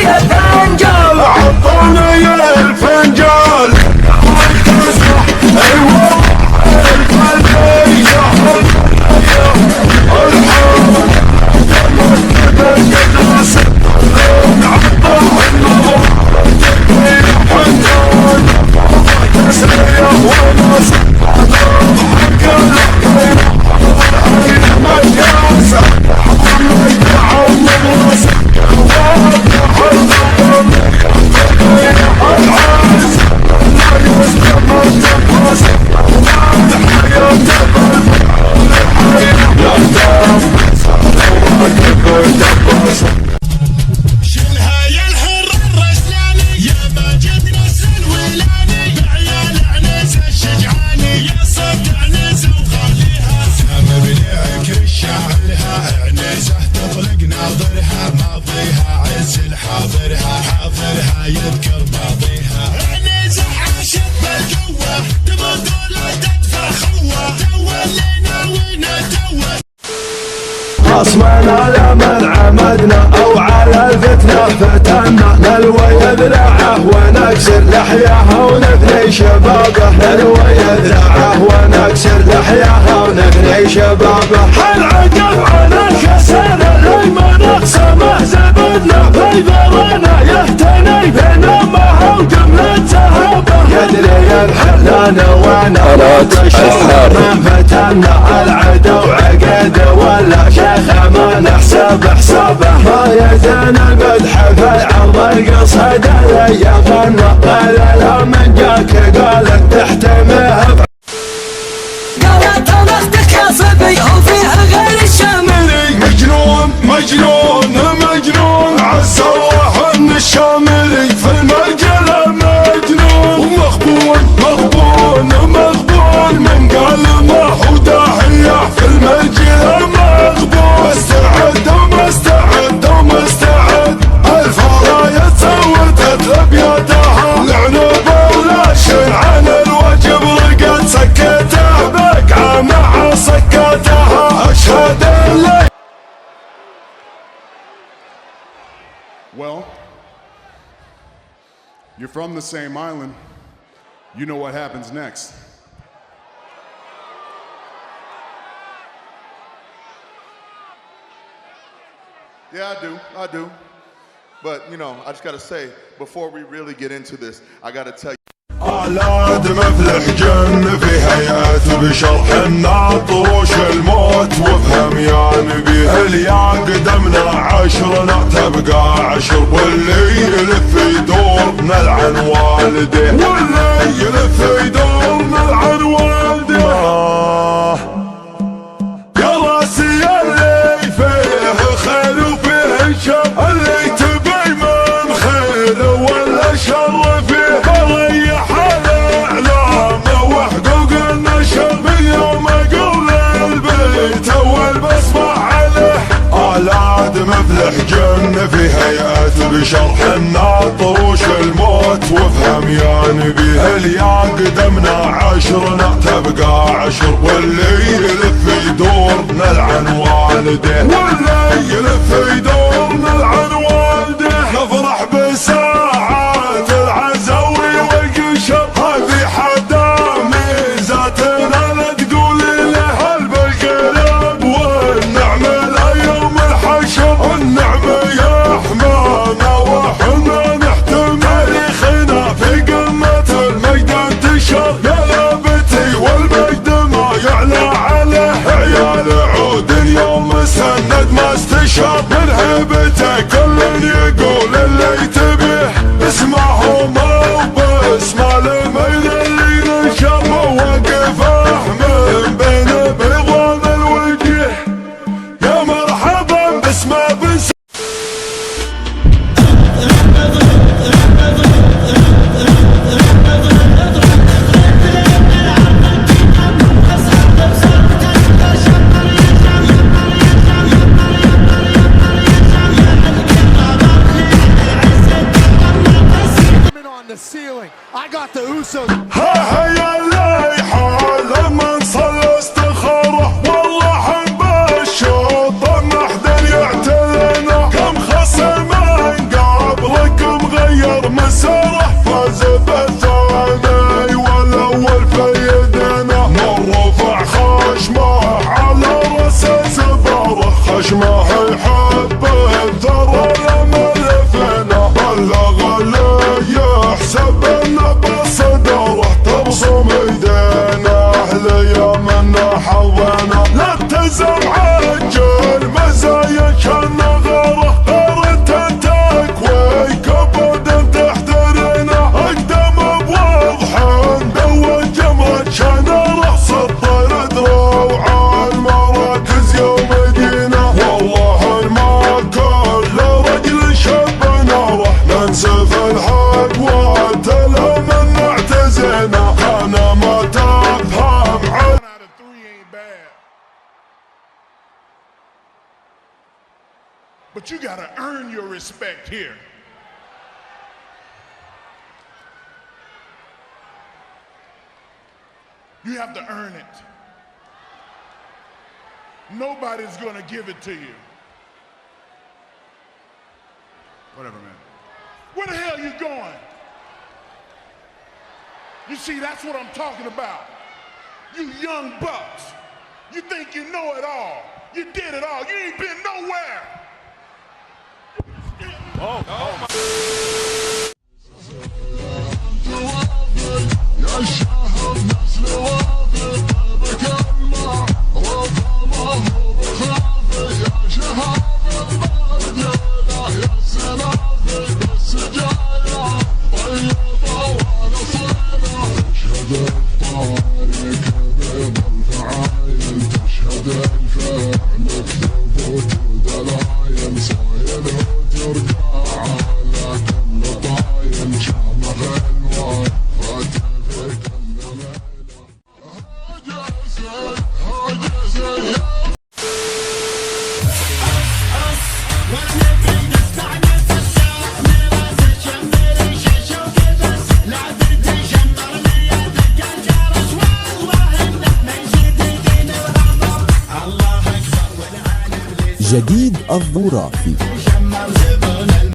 يا فنجال عطوني الفنجال ايوه القلب يشهر الحب يذكر ماضيها عنيزة عاشت بالقوة تبى دولة تدفع خوة تولينا ونتوه خصمنا لمن عمدنا او على الفتنة فتنا نلوي ذراعه ونكسر لحياه ونثني شبابه نلوي ذراعه ونكسر لحياه ونثني شبابه العقب على الكسر الايمن اقسمه زبدنا في ثرانا يهتني بنمه وجملة ذهبه يدري الحلان وانا لا تشعر من فتنا العدو عقد ولا شيخ ما نحسب حسابه ما يدنا المدح في عرض القصد اللي يغنى قال لا من جاك قال تحتمه قالت مختك يا صبي وفيها غير الشاملي مجنون مجنون مجنون عسى الله ان الشاملي في المرجله مجنون ومغبون مغبون مغبون من قال ما هو داعيه في المرجله مغبون مستعد ومستعد ومستعد الفرايا تسوتت لبيتها العنب والاشن عن الوجب رقد سكته بقعه مع سكتها اشهد الليل. Well, you're from the same island. You know what happens next. Yeah, I do. But, you know, I just gotta say, before we really get into this, I gotta tell you. أولاد مفلح جن في هيئة بشرح الناطروش الموت وافهم يا نبي اليا قدمنا 10 تبقى 10 واللي يلف يدور نلعن والديه واللي يلف يدور نلعن والديه يا راسي اللي فيه خير وفيه شر اللي تبي من خير ولا شر فيه بريح الاعلام وحقوق النشر بيوم اقول البيت اول بصبح عليه اولاد مفلح جن في هيئة بشرح الناطروش الموت وافهم يا نبي اليا قدمنا 10 تبقى 10 واللي يلف يدور نلعن والديه واللي يلف يدور نلعن والديه نفرح بساعات العزوي والقشر هذه حدا ميزاتنا لا تقول له بالقلب والنعمة ليوم الحشر النعمة يا حمانا وحنا نحتم تاريخنا في قمة المجد انتشر يا لابتي والمجد ما يعلى عليه عيال عود يوم سند ما استشار من هيبته كل يقول اللي تبيه اسمعه ما وباسمه الميل اللي نشر مواقفه من بين بيضان الوجه يا مرحبا باسمه بس the ceiling. I got the Usos. هيا الليحة لما نصلي استخارة والله حب الشوط ما حدا يعتلنا كم خصم من قبل ما يحب ترى لملفنا الأغلى يحسب لنا بالصدارة تبصم ايدينا ليامنا حظنا لا تزم عجل مزايا كان غاره غيرته تكوي كبد تحترنا اقدم بواضحين دو جمرة كان رأس الطير دروع المراكز يوم دينا والله ما كل رجل شب ناره ننسف الحق واتلم نعتزنا انا ما تفهم عن 1 out of 3 ain't bad. But you gotta earn your respect here. You have to earn it. Nobody's gonna give it to you. Whatever, man. Where the hell you going? You see, that's what I'm talking about. You young bucks. You think you know it all. You did it all. You ain't been nowhere. جديد الظرافي.